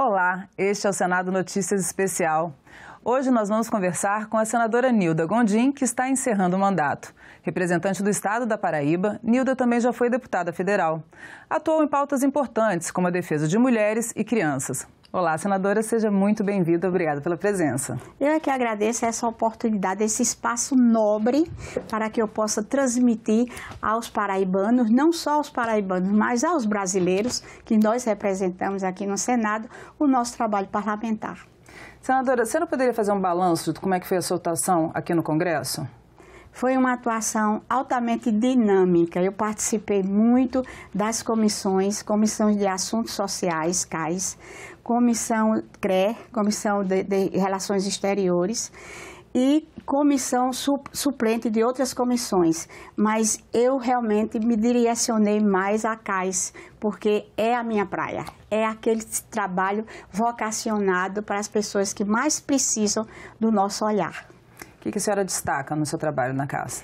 Olá, este é o Senado Notícias Especial. Hoje nós vamos conversar com a senadora Nilda Gondim, que está encerrando o mandato. Representante do estado da Paraíba, Nilda também já foi deputada federal. Atuou em pautas importantes, como a defesa de mulheres e crianças. Olá, senadora, seja muito bem-vinda. Obrigada pela presença. Eu é que agradeço essa oportunidade, esse espaço nobre para que eu possa transmitir aos paraibanos, não só aos paraibanos, mas aos brasileiros que nós representamos aqui no Senado, o nosso trabalho parlamentar. Senadora, você não poderia fazer um balanço de como é que foi a sua atuação aqui no Congresso? Foi uma atuação altamente dinâmica. Eu participei muito das comissões de Assuntos Sociais, CAIS, Comissão CRE, Comissão de Relações Exteriores e comissão suplente de outras comissões. Mas eu realmente me direcionei mais à CAIS, porque é a minha praia. É aquele trabalho vocacionado para as pessoas que mais precisam do nosso olhar. O que a senhora destaca no seu trabalho na casa?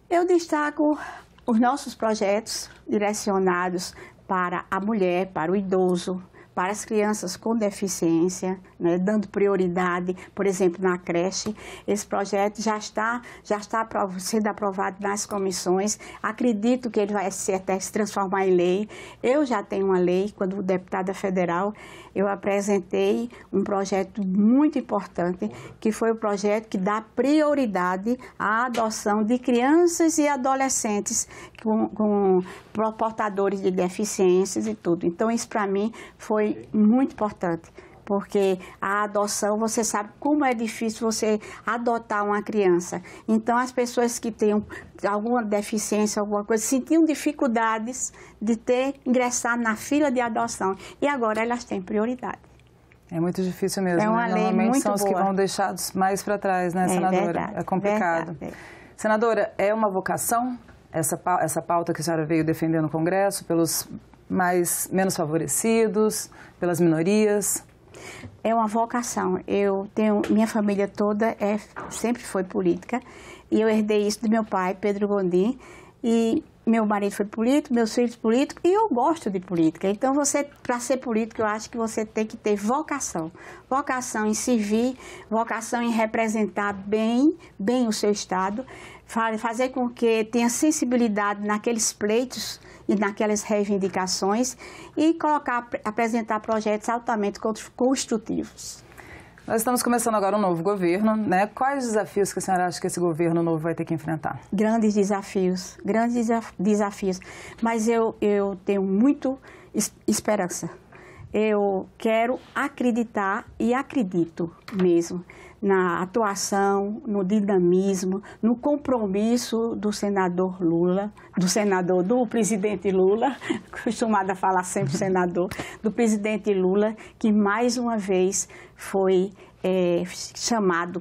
Eu destaco os nossos projetos direcionados para a mulher, para o idoso, para as crianças com deficiência, né, dando prioridade, por exemplo, na creche. Esse projeto já está sendo aprovado nas comissões. Acredito que ele vai até se transformar em lei. Eu já tenho uma lei, quando deputada federal, eu apresentei um projeto muito importante, que foi o projeto que dá prioridade à adoção de crianças e adolescentes com portadores de deficiências e tudo. Então, isso para mim foi muito importante, porque a adoção, você sabe como é difícil você adotar uma criança. Então, as pessoas que têm alguma deficiência, alguma coisa, sentiam dificuldades de ingressar na fila de adoção. E agora elas têm prioridade. É muito difícil mesmo, é uma né? lei Normalmente muito são os boa. Que vão deixados mais para trás, né, senadora? Verdade, é complicado. Verdade. Senadora, é uma vocação essa pauta que a senhora veio defender no Congresso pelos menos favorecidos, pelas minorias? É uma vocação. Minha família toda sempre foi política e eu herdei isso do meu pai, Pedro Gondim, e meu marido foi político, meus filhos políticos, e eu gosto de política. Então, para ser político, eu acho que você tem que ter vocação. Vocação em servir, vocação em representar bem o seu estado, fazer com que tenha sensibilidade naqueles pleitos e naquelas reivindicações e apresentar projetos altamente construtivos. Nós estamos começando agora um novo governo, né? Quais desafios que a senhora acha que esse governo novo vai ter que enfrentar? Grandes desafios. Mas eu tenho muito esperança. Eu quero acreditar e acredito mesmo na atuação, no dinamismo, no compromisso do do presidente Lula, acostumada a falar sempre senador, do presidente Lula, que mais uma vez foi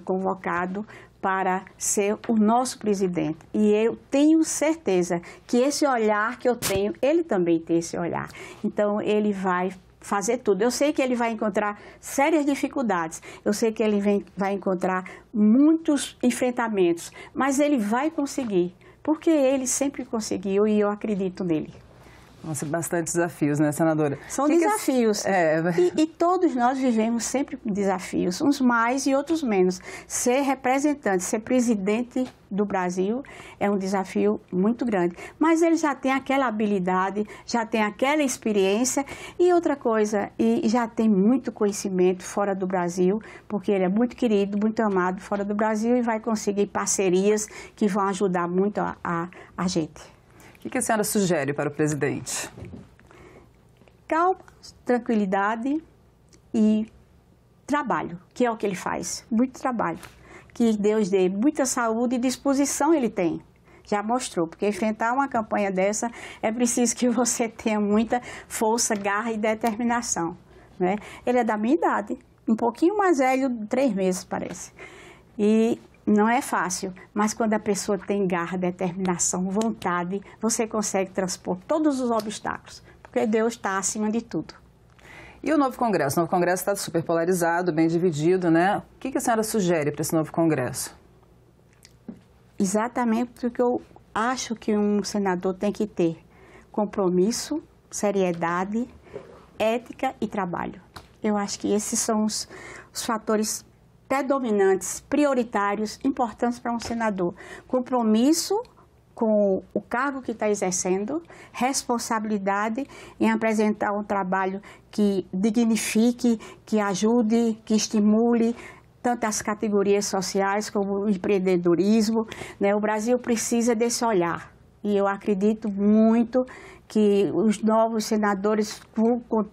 convocado para ser o nosso presidente. E eu tenho certeza que esse olhar que eu tenho, ele também tem esse olhar. Então, ele vai fazer tudo. Eu sei que ele vai encontrar sérias dificuldades, eu sei que ele vai encontrar muitos enfrentamentos, mas ele vai conseguir, porque ele sempre conseguiu e eu acredito nele. Nossa, bastante desafios, né, senadora? São desafios. E todos nós vivemos sempre com desafios, uns mais e outros menos. Ser representante, ser presidente do Brasil é um desafio muito grande. Mas ele já tem aquela habilidade, já tem aquela experiência e outra coisa, e já tem muito conhecimento fora do Brasil, porque ele é muito querido, muito amado fora do Brasil e vai conseguir parcerias que vão ajudar muito a gente. O que a senhora sugere para o presidente? Calma, tranquilidade e trabalho, que é o que ele faz, muito trabalho. Que Deus dê muita saúde e disposição ele tem, já mostrou, porque enfrentar uma campanha dessa é preciso que você tenha muita força, garra e determinação, né? Ele é da minha idade, um pouquinho mais velho, 3 meses parece, e não é fácil, mas quando a pessoa tem garra, determinação, vontade, você consegue transpor todos os obstáculos, porque Deus está acima de tudo. E o novo Congresso? O novo Congresso está super polarizado, bem dividido, né? O que a senhora sugere para esse novo Congresso? Exatamente porque eu acho que um senador tem que ter compromisso, seriedade, ética e trabalho. Eu acho que esses são os fatores predominantes, prioritários, importantes para um senador. Compromisso com o cargo que está exercendo, responsabilidade em apresentar um trabalho que dignifique, que ajude, que estimule tanto as categorias sociais como o empreendedorismo, né? O Brasil precisa desse olhar e eu acredito muito que os novos senadores,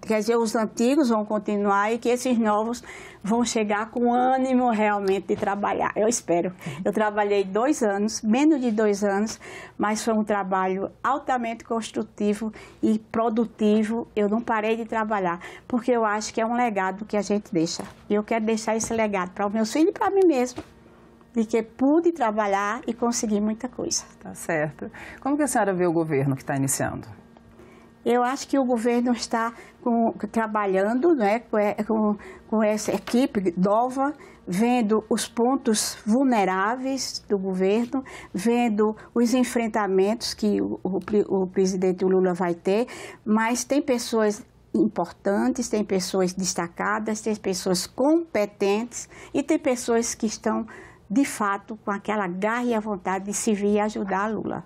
quer dizer, os antigos vão continuar e que esses novos vão chegar com ânimo realmente de trabalhar. Eu espero. Eu trabalhei 2 anos, menos de 2 anos, mas foi um trabalho altamente construtivo e produtivo. Eu não parei de trabalhar, porque eu acho que é um legado que a gente deixa. E eu quero deixar esse legado para os meus filhos e para mim mesma, de que pude trabalhar e conseguir muita coisa. Tá certo. Como que a senhora vê o governo que está iniciando? Eu acho que o governo está trabalhando, né, com essa equipe nova, vendo os pontos vulneráveis do governo, vendo os enfrentamentos que o presidente Lula vai ter, mas tem pessoas importantes, tem pessoas destacadas, tem pessoas competentes e tem pessoas que estão, de fato, com aquela garra e a vontade de servir e ajudar a Lula.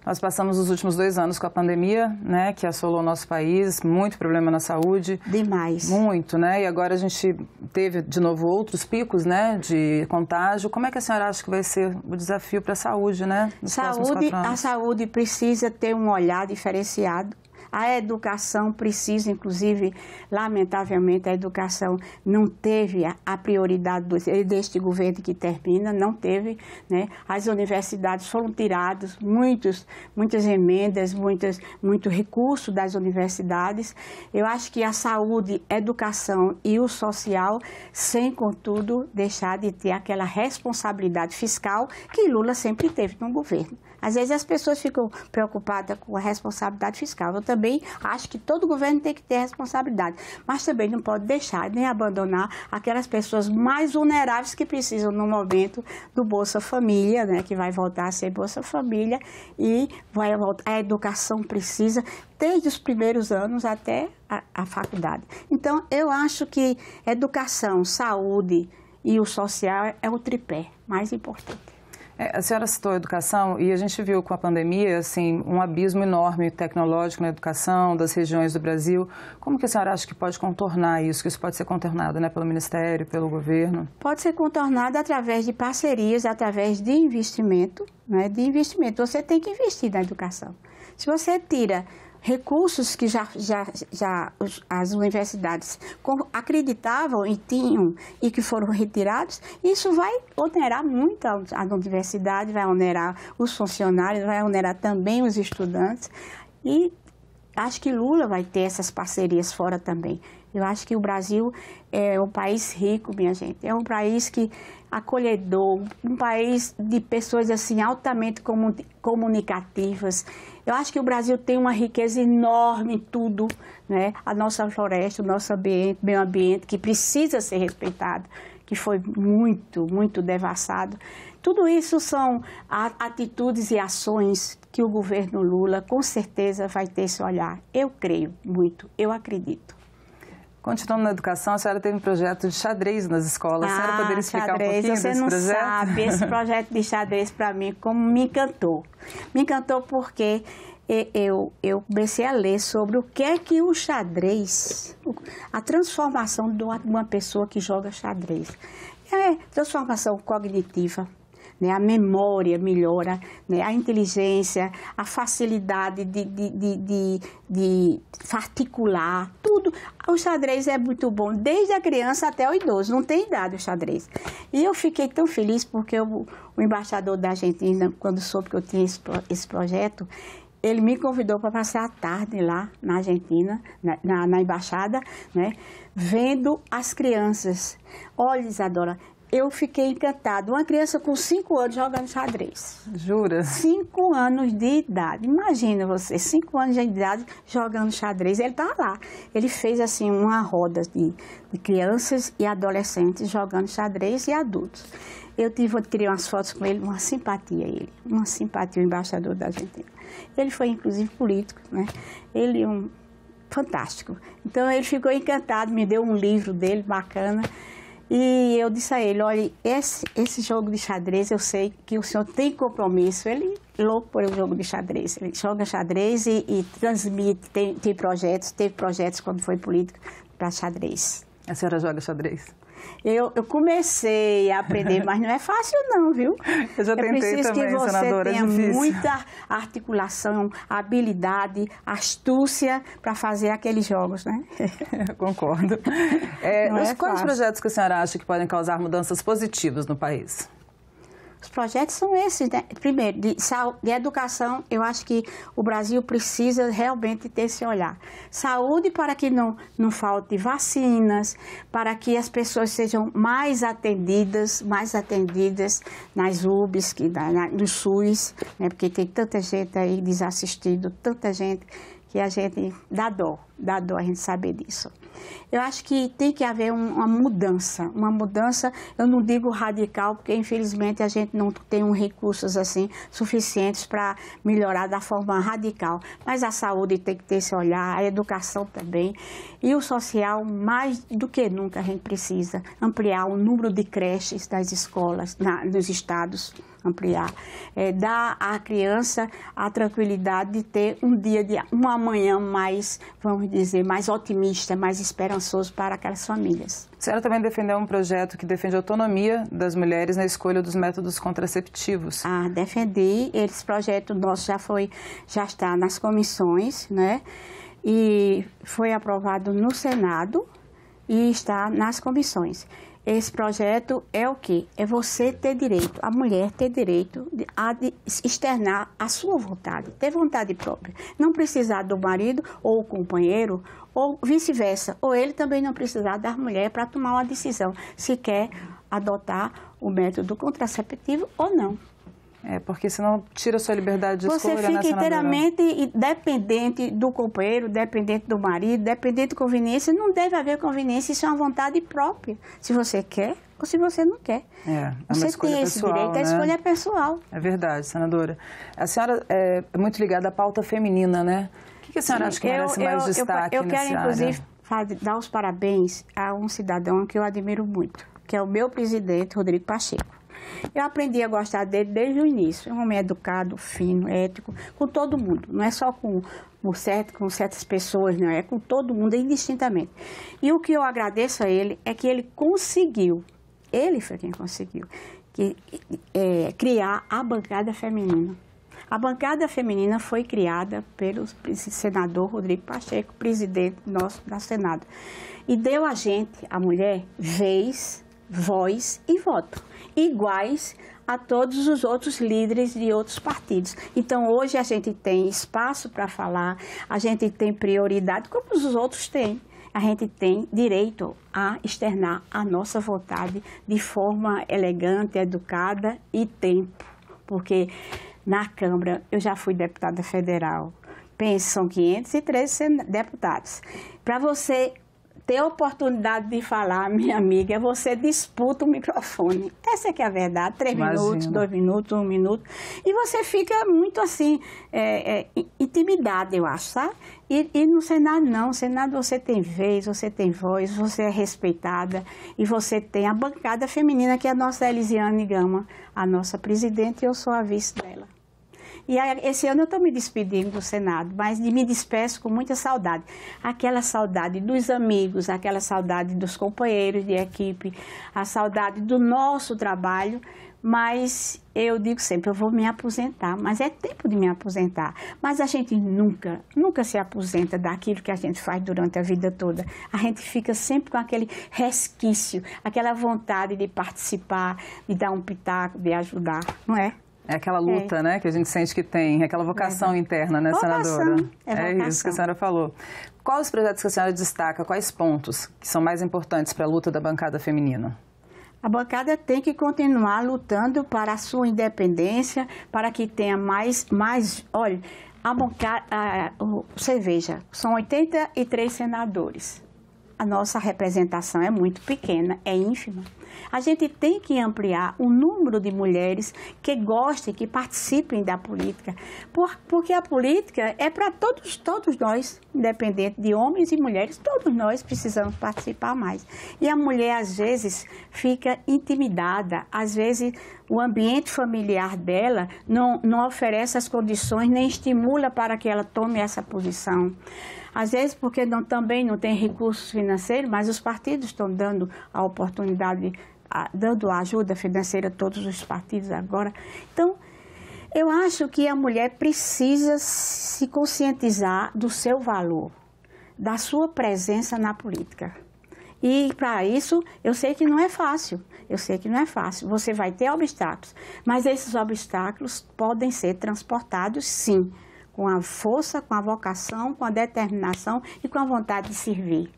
Nós passamos os últimos 2 anos com a pandemia, né, que assolou o nosso país, muito problema na saúde. Demais. Muito, né? E agora a gente teve de novo outros picos, né, de contágio. Como é que a senhora acha que vai ser o desafio para a saúde, né, nos próximos 4 anos? A saúde precisa ter um olhar diferenciado. A educação precisa, inclusive, lamentavelmente, a educação não teve a prioridade deste governo que termina, não teve, né? As universidades foram tiradas, muitas emendas, muito recurso das universidades. Eu acho que a saúde, a educação e o social, sem, contudo, deixar de ter aquela responsabilidade fiscal que Lula sempre teve no governo. Às vezes as pessoas ficam preocupadas com a responsabilidade fiscal. Eu também acho que todo governo tem que ter responsabilidade, mas também não pode deixar nem abandonar aquelas pessoas mais vulneráveis que precisam no momento do Bolsa Família, né, que vai voltar a ser Bolsa Família e vai voltar. A educação precisa desde os primeiros anos até a faculdade. Então, eu acho que educação, saúde e o social é o tripé mais importante. A senhora citou a educação e a gente viu com a pandemia assim, um abismo enorme tecnológico na educação das regiões do Brasil. Como que a senhora acha que pode contornar isso? Que isso pode ser contornado, né, pelo Ministério, pelo governo? Pode ser contornado através de parcerias, através de investimento, né? De investimento. Você tem que investir na educação. Se você tira recursos que já as universidades acreditavam e tinham e que foram retirados, isso vai onerar muito a universidade, vai onerar os funcionários, vai onerar também os estudantes e acho que Lula vai ter essas parcerias fora também. Eu acho que o Brasil é um país rico, minha gente, é um país que acolhedor, um país de pessoas assim altamente comunicativas. Eu acho que o Brasil tem uma riqueza enorme em tudo, né? A nossa floresta, o nosso ambiente, meio ambiente, que precisa ser respeitado, que foi muito devassado. Tudo isso são atitudes e ações que o governo Lula, com certeza, vai ter esse olhar. Eu creio muito, eu acredito. Continuando na educação, a senhora teve um projeto de xadrez nas escolas. A senhora poderia explicar xadrez, um pouquinho desse projeto? Você não sabe, esse projeto de xadrez, para mim, como me encantou. Me encantou porque eu comecei a ler sobre o que é que o xadrez, a transformação de uma pessoa que joga xadrez. É transformação cognitiva. Né, a memória melhora, né, a inteligência, a facilidade de articular, tudo. O xadrez é muito bom, desde a criança até o idoso, não tem idade o xadrez. E eu fiquei tão feliz porque o embaixador da Argentina, quando soube que eu tinha esse projeto, ele me convidou para passar a tarde lá na Argentina, na embaixada, né, vendo as crianças. Olha, Isadora, eu fiquei encantada. Uma criança com 5 anos jogando xadrez. Jura? 5 anos de idade. Imagina você, 5 anos de idade jogando xadrez. Ele estava lá. Ele fez assim uma roda de crianças e adolescentes jogando xadrez e adultos. Eu tirei umas fotos com ele, uma simpatia uma simpatia, o embaixador da Argentina. Ele foi inclusive político, né? Ele fantástico. Então ele ficou encantado, me deu um livro dele bacana. E eu disse a ele, olha, esse jogo de xadrez, eu sei que o senhor tem compromisso. Ele é louco por um jogo de xadrez. Ele joga xadrez e transmite, teve projetos quando foi político para xadrez. A senhora joga xadrez? Eu comecei a aprender, mas não é fácil não, viu? Eu já tentei também, senadora, é difícil. É preciso que você tenha muita articulação, habilidade, astúcia para fazer aqueles jogos, né? Eu concordo. Quais projetos que a senhora acha que podem causar mudanças positivas no país? Os projetos são esses, né? Primeiro, de educação, eu acho que o Brasil precisa realmente ter esse olhar. Saúde para que não falte vacinas, para que as pessoas sejam mais atendidas nas UBS, no SUS, né? Porque tem tanta gente aí desassistido, tanta gente que a gente dá dó a gente saber disso. Eu acho que tem que haver uma mudança, eu não digo radical, porque infelizmente a gente não tem recursos assim suficientes para melhorar da forma radical, mas a saúde tem que ter esse olhar, a educação também, e o social, mais do que nunca a gente precisa ampliar o número de creches das escolas, nos estados, ampliar, dar à criança a tranquilidade de ter uma manhã mais, vamos dizer, mais otimista, mais esperançoso para aquelas famílias. A senhora também defendeu um projeto que defende a autonomia das mulheres na escolha dos métodos contraceptivos. Defendi. Esse projeto nosso já está nas comissões, né? E foi aprovado no Senado e está nas comissões. Esse projeto é o quê? É você ter direito, a mulher ter direito de externar a sua vontade, ter vontade própria. Não precisar do marido ou companheiro, ou vice-versa. Ou ele também não precisar da mulher para tomar uma decisão, se quer adotar o método contraceptivo ou não. Porque senão tira a sua liberdade de escolha, né, senadora? Você fica inteiramente dependente do companheiro, dependente do marido, dependente de conveniência. Não deve haver conveniência, isso é uma vontade própria. Se você quer ou se você não quer. Você tem esse direito, né? A escolha é pessoal. É verdade, senadora. A senhora é muito ligada à pauta feminina, né? O que a senhora acha que merece mais destaque nessa área? Eu quero, inclusive, dar os parabéns a um cidadão que eu admiro muito, que é o meu presidente, Rodrigo Pacheco. Eu aprendi a gostar dele desde o início. É um homem educado, fino, ético, com todo mundo. Não é só com certas pessoas, não. É com todo mundo, indistintamente. E o que eu agradeço a ele é que ele conseguiu, ele foi quem conseguiu, criar a bancada feminina. A bancada feminina foi criada pelo senador Rodrigo Pacheco, presidente nosso da Senado. E deu a gente, a mulher, vez, voz e voto, iguais a todos os outros líderes de outros partidos. Então, hoje a gente tem espaço para falar, a gente tem prioridade, como os outros têm. A gente tem direito a externar a nossa vontade de forma elegante, educada e tempo. Porque na Câmara eu já fui deputada federal. Pensa, são 513 deputados. Para você ter a oportunidade de falar, minha amiga, você disputa o microfone. Essa é que é a verdade. 3 minutos, 2 minutos, 1 minuto. E você fica muito assim, intimidada, eu acho, sabe? E no Senado não. No Senado você tem vez, você tem voz, você é respeitada. E você tem a bancada feminina, que é a nossa Elisiane Gama, a nossa presidente, e eu sou a vice dela. E esse ano eu estou me despedindo do Senado, mas me despeço com muita saudade. Aquela saudade dos amigos, aquela saudade dos companheiros de equipe, a saudade do nosso trabalho, mas eu digo sempre, eu vou me aposentar, mas é tempo de me aposentar. Mas a gente nunca se aposenta daquilo que a gente faz durante a vida toda. A gente fica sempre com aquele resquício, aquela vontade de participar, de dar um pitaco, de ajudar, não é? É aquela luta, né, que a gente sente que tem, aquela vocação interna, né, senadora? É isso que a senhora falou. Quais os projetos que a senhora destaca, quais pontos que são mais importantes para a luta da bancada feminina? A bancada tem que continuar lutando para a sua independência, para que tenha mais olha, a bancada, você veja, são 83 senadores. a nossa representação é muito pequena, é ínfima. A gente tem que ampliar o número de mulheres que gostem, que participem da política, porque a política é para todos nós, independente de homens e mulheres, todos nós precisamos participar mais. E a mulher, às vezes, fica intimidada, às vezes o ambiente familiar dela não oferece as condições, nem estimula para que ela tome essa posição. Às vezes porque também não tem recursos financeiros, mas os partidos estão dando a oportunidade, dando a ajuda financeira a todos os partidos agora. Então, eu acho que a mulher precisa se conscientizar do seu valor, da sua presença na política. E para isso, eu sei que não é fácil, você vai ter obstáculos, mas esses obstáculos podem ser transportados, sim, com a força, com a vocação, com a determinação e com a vontade de servir.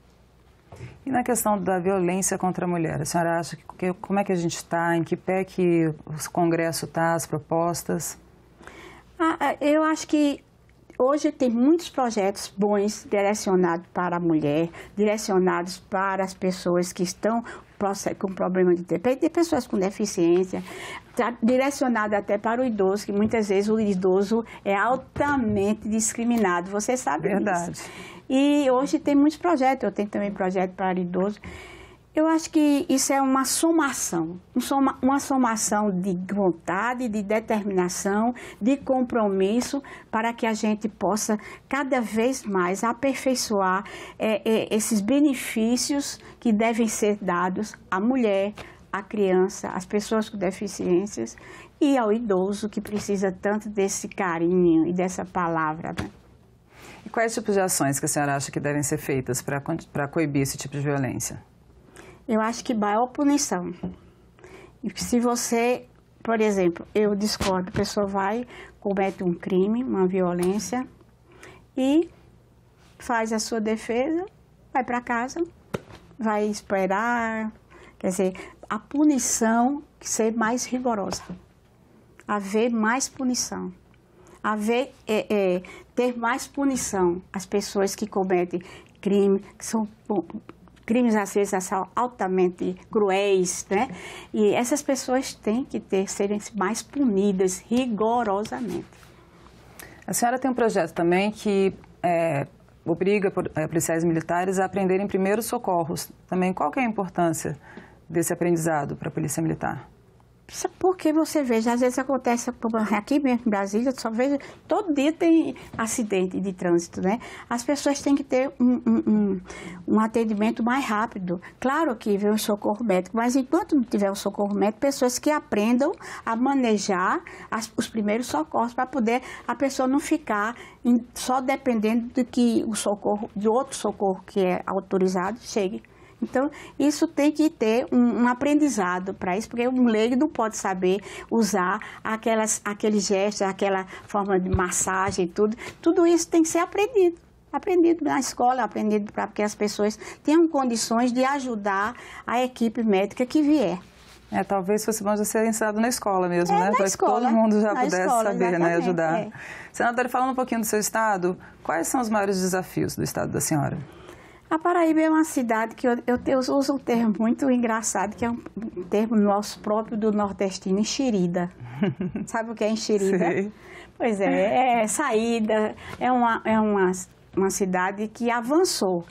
E na questão da violência contra a mulher, a senhora acha como é que a gente está, em que pé que o Congresso está, as propostas? Eu acho que hoje tem muitos projetos bons direcionados para a mulher, direcionados para as pessoas que estão com problema de TPM, de pessoas com deficiência, direcionado até para o idoso, que muitas vezes o idoso é altamente discriminado, você sabe disso. Verdade. E hoje tem muitos projetos, eu tenho também projeto para idoso. Eu acho que isso é uma somação de vontade, de determinação, de compromisso, para que a gente possa cada vez mais aperfeiçoar esses benefícios que devem ser dados à mulher, à criança, às pessoas com deficiências e ao idoso que precisa tanto desse carinho e dessa palavra, né? E quais tipos de ações que a senhora acha que devem ser feitas para coibir esse tipo de violência? Eu acho que maior punição. Se você, por exemplo, eu discordo, a pessoa comete um crime, uma violência e faz a sua defesa, vai para casa, vai esperar, quer dizer, a punição ser mais rigorosa, haver mais punição, ter mais punição às pessoas que cometem crime, que são crimes às vezes são altamente cruéis, né? E essas pessoas têm que serem mais punidas rigorosamente. A senhora tem um projeto também que obriga policiais militares a aprenderem primeiros socorros. Também, qual que é a importância desse aprendizado para a Polícia Militar? Porque você veja, às vezes acontece aqui mesmo em Brasília, só vejo, todo dia tem acidente de trânsito, né? As pessoas têm que ter um atendimento mais rápido. Claro que vem o socorro médico, mas enquanto não tiver o socorro médico, pessoas que aprendam a manejar os primeiros socorros para poder a pessoa não ficar só dependendo de outro socorro que é autorizado chegue. Então, isso tem que ter um aprendizado para isso, porque um leigo não pode saber usar aqueles gestos, aquela forma de massagem, tudo. Tudo isso tem que ser aprendido na escola, aprendido para que as pessoas tenham condições de ajudar a equipe médica que vier. Talvez fosse bom já ser ensinado na escola mesmo, né? Para que todo mundo já pudesse saber, né? Ajudar. Senadora, falando um pouquinho do seu estado, quais são os maiores desafios do estado da senhora? A Paraíba é uma cidade que eu uso um termo muito engraçado, que é um termo nosso próprio do nordestino, enxerida. Sabe o que é enxerida? Sei. Pois é saída, é uma cidade que avançou,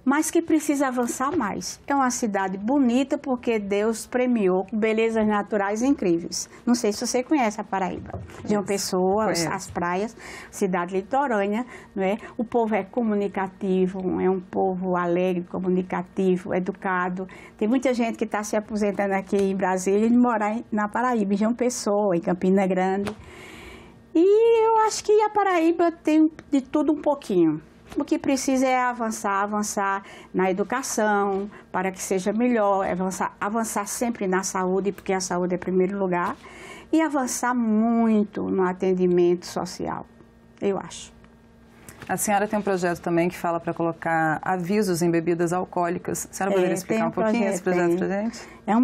mas que precisa avançar mais. É uma cidade bonita porque Deus premiou com belezas naturais incríveis. Não sei se você conhece a Paraíba. João Pessoa, as praias, cidade litorânea, não é? O povo é comunicativo, é um povo alegre, comunicativo, educado. Tem muita gente que está se aposentando aqui em Brasília e morar na Paraíba, em João Pessoa, em Campina Grande. E eu acho que a Paraíba tem de tudo um pouquinho. O que precisa é avançar na educação, para que seja melhor, avançar sempre na saúde, porque a saúde é em primeiro lugar, e avançar muito no atendimento social, eu acho. A senhora tem um projeto também que fala para colocar avisos em bebidas alcoólicas. A senhora poderia explicar um pouquinho esse projeto para a gente? É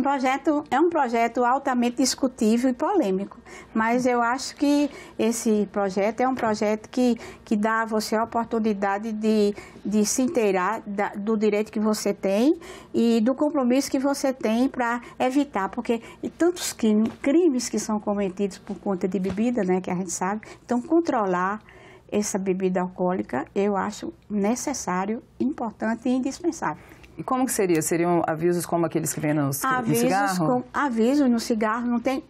um projeto altamente discutível e polêmico, mas eu acho que esse projeto é um projeto que dá a você a oportunidade de se inteirar do direito que você tem e do compromisso que você tem para evitar, porque tantos crimes que são cometidos por conta de bebida, né, que a gente sabe, então controlar essa bebida alcoólica, eu acho necessário, importante e indispensável. E como que seria? Seriam avisos como aqueles que vêm no cigarro? Avisos no cigarro, não tem...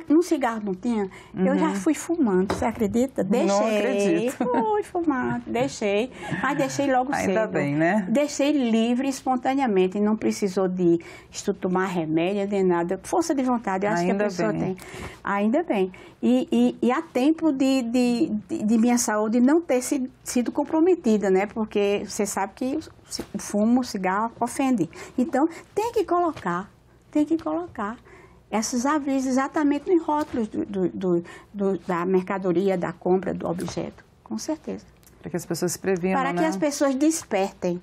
No cigarro não tinha? Eu já fui fumando, você acredita? Deixei. Não acredito. Fui fumando, deixei. Mas deixei logo cedo. Ainda bem, né? Deixei livre espontaneamente, não precisou de tomar remédio nem nada. Força de vontade, eu acho que a pessoa tem. Ainda bem. E há tempo de minha saúde não ter sido comprometida, né? Porque você sabe que o fumo, o cigarro ofende. Então, tem que colocar esses avisos exatamente nos rótulos da mercadoria, da compra, do objeto, com certeza. Para que as pessoas se previnam, Para que as pessoas despertem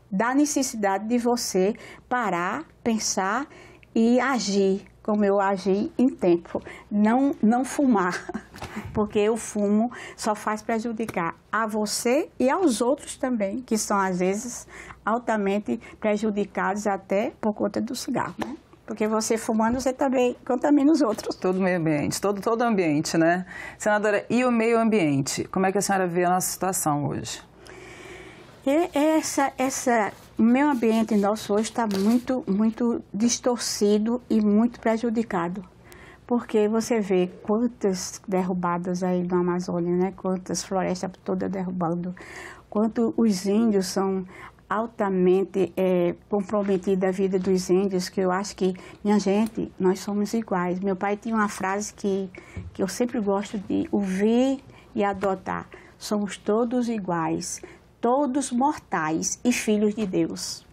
da necessidade de você parar, pensar e agir, como eu agi em tempo. Não fumar, porque o fumo só faz prejudicar a você e aos outros também, que são, às vezes, altamente prejudicados até por conta do cigarro, né? Porque você fumando, você também contamina os outros. Todo o meio ambiente, todo o ambiente, né? Senadora, e o meio ambiente? Como é que a senhora vê a nossa situação hoje? O meio ambiente nosso hoje está muito distorcido e muito prejudicado. Porque você vê quantas derrubadas aí na Amazônia, né? Quantas florestas todas derrubando. Quanto os índios são altamente comprometidos a vida dos índios, que eu acho que, minha gente, nós somos iguais. Meu pai tinha uma frase que eu sempre gosto de ouvir e adotar. Somos todos iguais, todos mortais e filhos de Deus.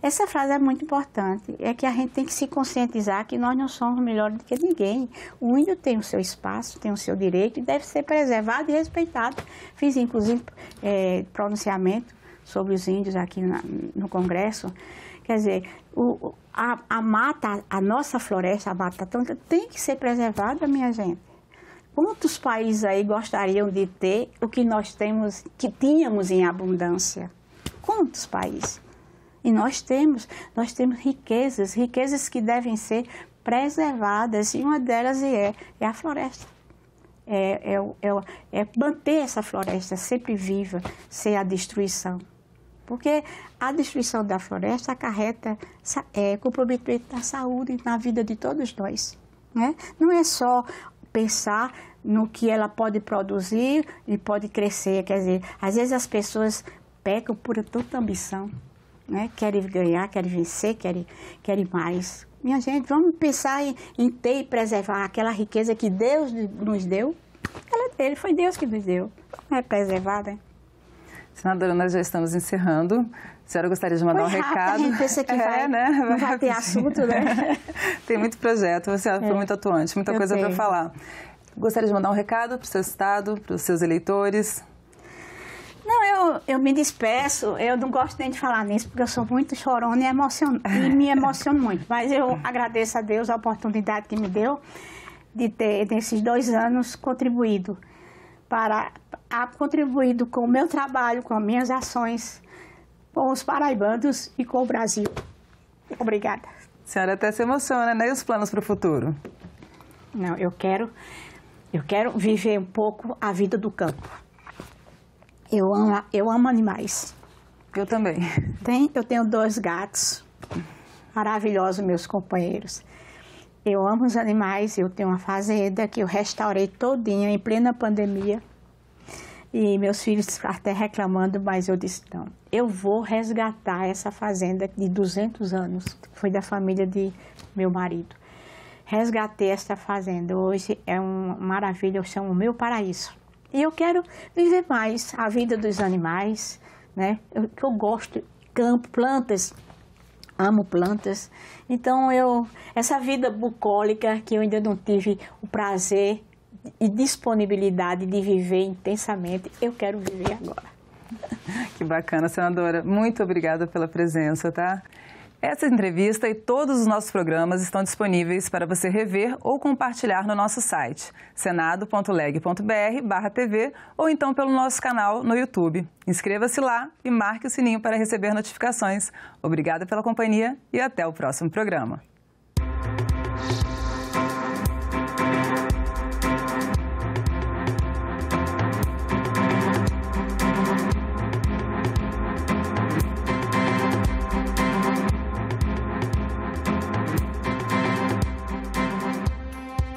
Essa frase é muito importante, é que a gente tem que se conscientizar que nós não somos melhores do que ninguém. O índio tem o seu espaço, tem o seu direito e deve ser preservado e respeitado. Fiz, inclusive, pronunciamento sobre os índios aqui no Congresso. Quer dizer, a mata, a nossa floresta, a Mata Atlântica, tem que ser preservada, minha gente. Quantos países aí gostariam de ter o que nós temos, que tínhamos em abundância? Quantos países? E nós temos riquezas que devem ser preservadas, e uma delas é a floresta. É manter essa floresta sempre viva, sem a destruição. Porque a destruição da floresta acarreta comprometimento na saúde e na vida de todos nós, né? Não é só pensar no que ela pode produzir e pode crescer. Quer dizer, às vezes as pessoas pecam por tanta ambição, né? Querem ganhar, querem vencer, querem mais. Minha gente, vamos pensar em ter e preservar aquela riqueza que Deus nos deu. Ela é dele, foi Deus que nos deu. Não é preservada, hein? Senadora, nós já estamos encerrando. A senhora gostaria de mandar um recado? A gente pensa que não vai ter assunto, né? Tem muito projeto, você foi muito atuante, muita coisa para falar. Gostaria de mandar um recado para o seu estado, para os seus eleitores? Não, eu me despeço, eu não gosto nem de falar nisso, porque eu sou muito chorona e me emociono muito. Mas eu agradeço a Deus a oportunidade que me deu de ter, nesses 2 anos, contribuído com o meu trabalho, com as minhas ações, com os paraibanos e com o Brasil. Obrigada. A senhora até se emociona, né? E os planos para o futuro? Não, eu quero viver um pouco a vida do campo. Eu amo animais. Eu também. Eu tenho 2 gatos maravilhosos, meus companheiros. Eu amo os animais, eu tenho uma fazenda que eu restaurei todinha em plena pandemia. E meus filhos até reclamando, mas eu disse, não, eu vou resgatar essa fazenda de 200 anos, que foi da família de meu marido. Resgatei essa fazenda, hoje é uma maravilha, eu chamo o meu paraíso. E eu quero viver mais a vida dos animais, né? Eu gosto de campo, plantas, amo plantas. Então, essa vida bucólica, que eu ainda não tive o prazer e disponibilidade de viver intensamente. Eu quero viver agora. Que bacana, senadora. Muito obrigada pela presença, tá? Essa entrevista e todos os nossos programas estão disponíveis para você rever ou compartilhar no nosso site, senado.leg.br/tv ou então pelo nosso canal no YouTube. Inscreva-se lá e marque o sininho para receber notificações. Obrigada pela companhia e até o próximo programa.